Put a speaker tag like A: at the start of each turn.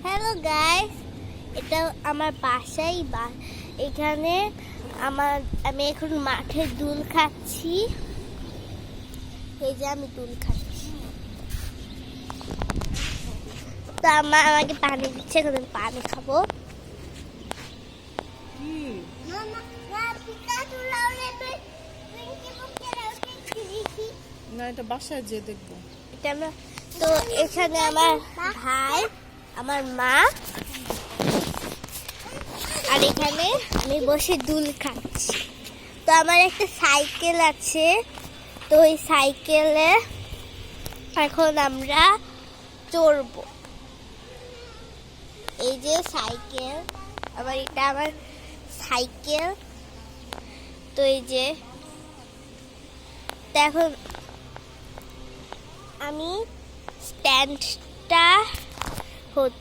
A: Hello guys, এটা আমার বাসাই এখানে আমি এখন মাঠে দুল খাচ্ছি। এই যে আমি দুল খাচ্ছি, তো আমাকে পানি দিচ্ছে, এখন আমি পানি খাবো।
B: না, এটা বাসায় যেয়ে দেখবো।
A: তো এখানে আমার ভাই, আমার মা, আর এখানে আমি বসে দুল খাচ্ছি। তো আমার একটা সাইকেল আছে, তো ওই সাইকেলে এখন আমরা চড়বো। এই যে সাইকেল, এটা আমার সাইকেল। তো এই যে, তো এখন আমি স্ট্যান্ডটা হচ্ছে